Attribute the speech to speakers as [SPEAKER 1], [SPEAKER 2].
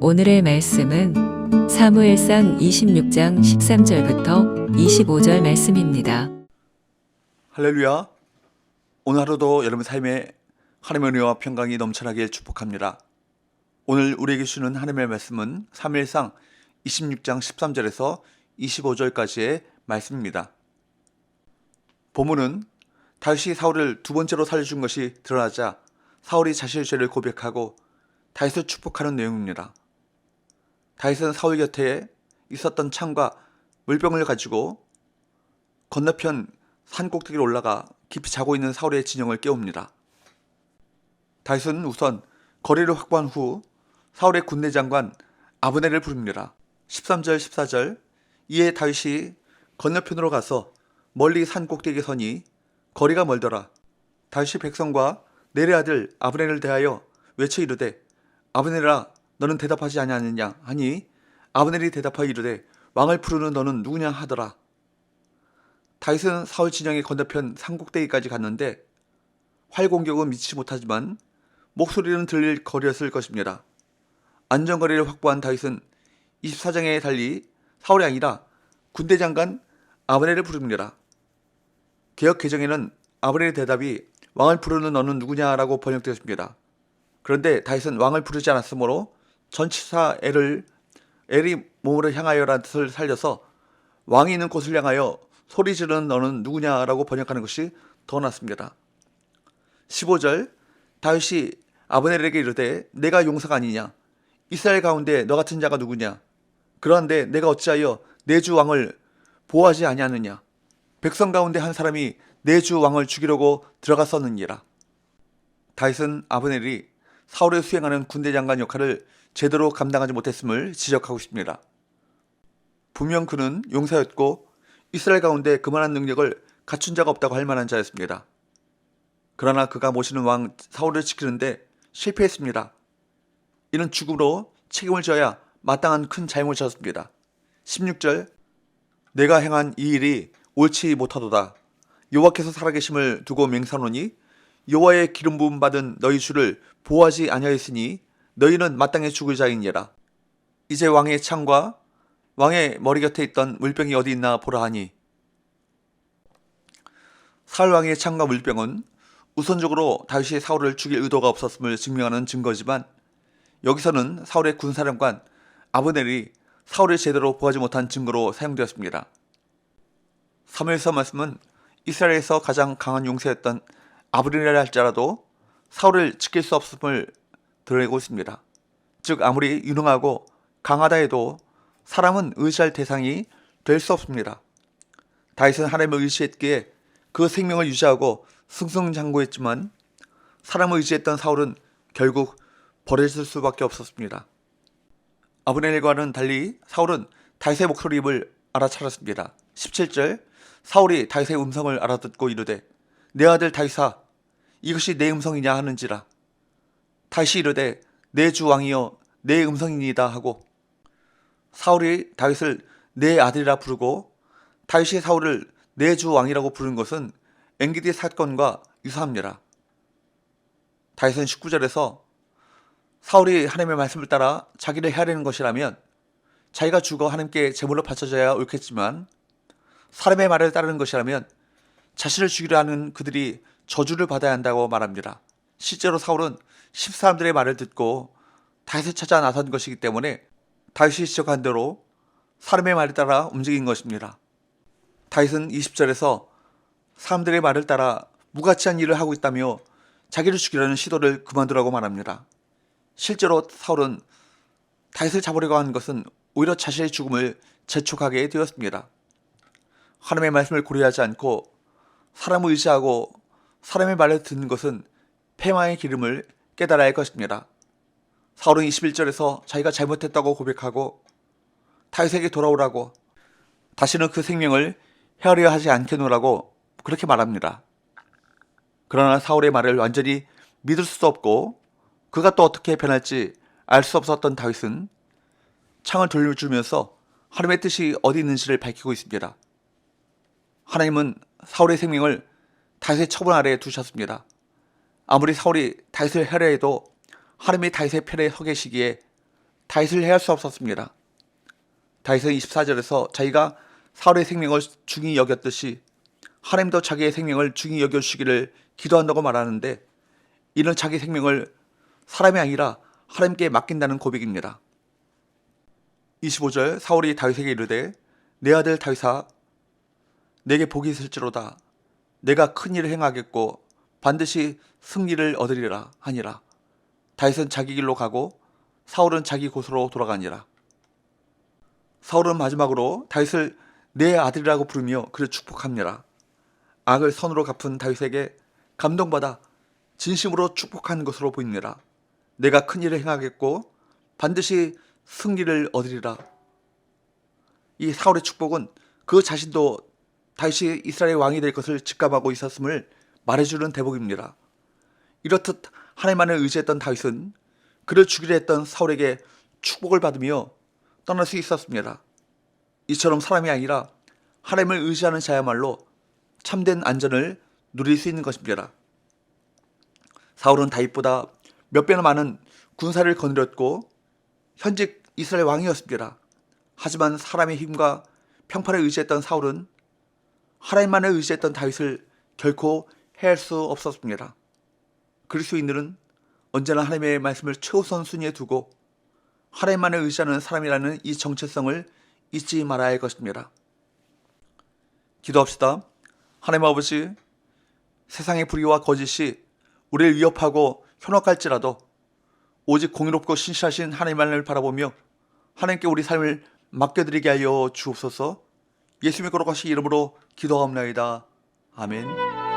[SPEAKER 1] 오늘의 말씀은 사무엘상 26장 13절부터 25절 말씀입니다.
[SPEAKER 2] 할렐루야. 오늘 하루도 여러분 삶에 하나님의 은혜와 평강이 넘쳐나길 축복합니다. 오늘 우리에게 주는 하나님의 말씀은 사무엘상 26장 13절에서 25절까지의 말씀입니다. 본문은 다윗이 사울을 두 번째로 살려준 것이 드러나자 사울이 자신의 죄를 고백하고 다윗을 축복하는 내용입니다. 다윗은 사울 곁에 있었던 창과 물병을 가지고 건너편 산 꼭대기로 올라가 깊이 자고 있는 사울의 진영을 깨웁니다. 다윗은 우선 거리를 확보한 후 사울의 군대 장관 아브넬을 부릅니다. 13절 14절 이에 다윗이 건너편으로 가서 멀리 산 꼭대기에 서니 거리가 멀더라. 다윗이 백성과 넬의 아들 아브넬을 대하여 외쳐 이르되 아브넬아 너는 대답하지 아니하느냐 하니 아브넬이 대답하여 이르되 왕을 부르는 너는 누구냐 하더라. 다윗은 사울 진영의 건너편 산 꼭대기까지 갔는데 활 공격은 미치지 못하지만 목소리는 들릴 거리였을 것입니다. 안전거리를 확보한 다윗은 24장에 달리 사울이 아니라 군대 장관 아브넬을 부릅니다. 개역 개정에는 아브넬의 대답이 왕을 부르는 너는 누구냐라고 번역되었습니다. 그런데 다윗은 왕을 부르지 않았으므로 전치사 엘이 몸으로 향하여라는 뜻을 살려서 왕이 있는 곳을 향하여 소리 지르는 너는 누구냐라고 번역하는 것이 더 낫습니다. 15절 다윗이 아브넬에게 이르되 내가 용사가 아니냐 이스라엘 가운데 너 같은 자가 누구냐 그러한데 내가 어찌하여 내 주 왕을 보호하지 아니하느냐 백성 가운데 한 사람이 내 주 왕을 죽이려고 들어갔었느니라. 다윗은 아브넬이 사울이 수행하는 군대 장관 역할을 제대로 감당하지 못했음을 지적하고 있습니다. 분명 그는 용사였고 이스라엘 가운데 그만한 능력을 갖춘 자가 없다고 할 만한 자였습니다. 그러나 그가 모시는 왕 사울을 지키는데 실패했습니다. 이는 죽음으로 책임을 져야 마땅한 큰 잘못을 졌습니다. 16절 내가 행한 이 일이 옳지 못하도다. 여호와께서 살아계심을 두고 맹세하노니 여호와의 기름 부음 받은 너희 주를 보호하지 아니하였으니 너희는 마땅히 죽을 자이니라. 이제 왕의 창과 왕의 머리 곁에 있던 물병이 어디 있나 보라 하니 사울 왕의 창과 물병은 우선적으로 다윗이 사울을 죽일 의도가 없었음을 증명하는 증거지만 여기서는 사울의 군사령관 아브넬이 사울을 제대로 보호하지 못한 증거로 사용되었습니다. 사무엘서 말씀은 이스라엘에서 가장 강한 용사였던 아브넬이라 할지라도 사울을 지킬 수 없음을 드러내고 있습니다. 즉 아무리 유능하고 강하다 해도 사람은 의지할 대상이 될 수 없습니다. 다윗은 하나님을 의지했기에 그 생명을 유지하고 승승장구했지만 사람을 의지했던 사울은 결국 버려질 수밖에 없었습니다. 아브넬과는 달리 사울은 다윗의 목소리를 알아차렸습니다. 17절 사울이 다윗의 음성을 알아듣고 이르되 내 아들 다윗아 이것이 내 음성이냐 하는지라. 다윗이 이르되 내 주 왕이여 내 음성이니이다 하고 사울이 다윗을 내 아들이라 부르고 다윗이 사울을 내 주 왕이라고 부른 것은 엔게디 사건과 유사합니다. 다윗은 19절에서 사울이 하나님의 말씀을 따라 자기를 헤아리는 것이라면 자기가 죽어 하나님께 제물로 바쳐져야 옳겠지만 사람의 말을 따르는 것이라면 자신을 죽이려 하는 그들이 저주를 받아야 한다고 말합니다. 실제로 사울은 10사람들의 말을 듣고 다윗을 찾아 나선 것이기 때문에 다윗이 지적한 대로 사람의 말에 따라 움직인 것입니다. 다윗은 20절에서 사람들의 말을 따라 무가치한 일을 하고 있다며 자기를 죽이려는 시도를 그만두라고 말합니다. 실제로 사울은 다윗을 잡으려고 하는 것은 오히려 자신의 죽음을 재촉하게 되었습니다. 하나님의 말씀을 고려하지 않고 사람을 의지하고 사람의 말을 듣는 것은 패망의 기름을 깨달아야 할 것입니다. 사울은 21절에서 자기가 잘못했다고 고백하고 다윗에게 돌아오라고 다시는 그 생명을 헤아려 하지 않겠노라고 그렇게 말합니다. 그러나 사울의 말을 완전히 믿을 수도 없고 그가 또 어떻게 변할지 알 수 없었던 다윗은 창을 돌려주면서 하나님의 뜻이 어디 있는지를 밝히고 있습니다. 하나님은 사울의 생명을 다윗의 처분 아래에 두셨습니다. 아무리 사울이 다윗을 해라 해도 하나님이 다윗의 편에 서 계시기에 다윗을 해할 수 없었습니다. 다윗은 24절에서 자기가 사울의 생명을 중히 여겼듯이 하나님도 자기의 생명을 중히 여겨주시기를 기도한다고 말하는데, 이는 자기 생명을 사람이 아니라 하나님께 맡긴다는 고백입니다. 25절 사울이 다윗에게 이르되 내 아들 다윗아 내게 복이 있을지로다. 내가 큰 일을 행하겠고 반드시 승리를 얻으리라 하니라. 다윗은 자기 길로 가고 사울은 자기 곳으로 돌아가니라. 사울은 마지막으로 다윗을 내 아들이라고 부르며 그를 축복합니다. 악을 선으로 갚은 다윗에게 감동받아 진심으로 축복한 것으로 보입니다. 내가 큰 일을 행하겠고 반드시 승리를 얻으리라. 이 사울의 축복은 그 자신도 다윗이 이스라엘 왕이 될 것을 직감하고 있었음을 말해주는 대목입니다. 이렇듯 하나님만을 의지했던 다윗은 그를 죽이려 했던 사울에게 축복을 받으며 떠날 수 있었습니다. 이처럼 사람이 아니라 하나님을 의지하는 자야말로 참된 안전을 누릴 수 있는 것입니다. 사울은 다윗보다 몇 배나 많은 군사를 거느렸고 현직 이스라엘 왕이었습니다. 하지만 사람의 힘과 평판을 의지했던 사울은 하나님만을 의지했던 다윗을 결코 해할 수 없었습니다. 그리스도인들은 언제나 하나님의 말씀을 최우선 순위에 두고 하나님만을 의지하는 사람이라는 이 정체성을 잊지 말아야 할 것입니다. 기도합시다. 하나님 아버지, 세상의 불의와 거짓이 우리를 위협하고 현혹할지라도 오직 공의롭고 신실하신 하나님만을 바라보며 하나님께 우리 삶을 맡겨드리게 하여 주옵소서. 예수님의 거룩하신 이름으로 기도하옵나이다. 아멘.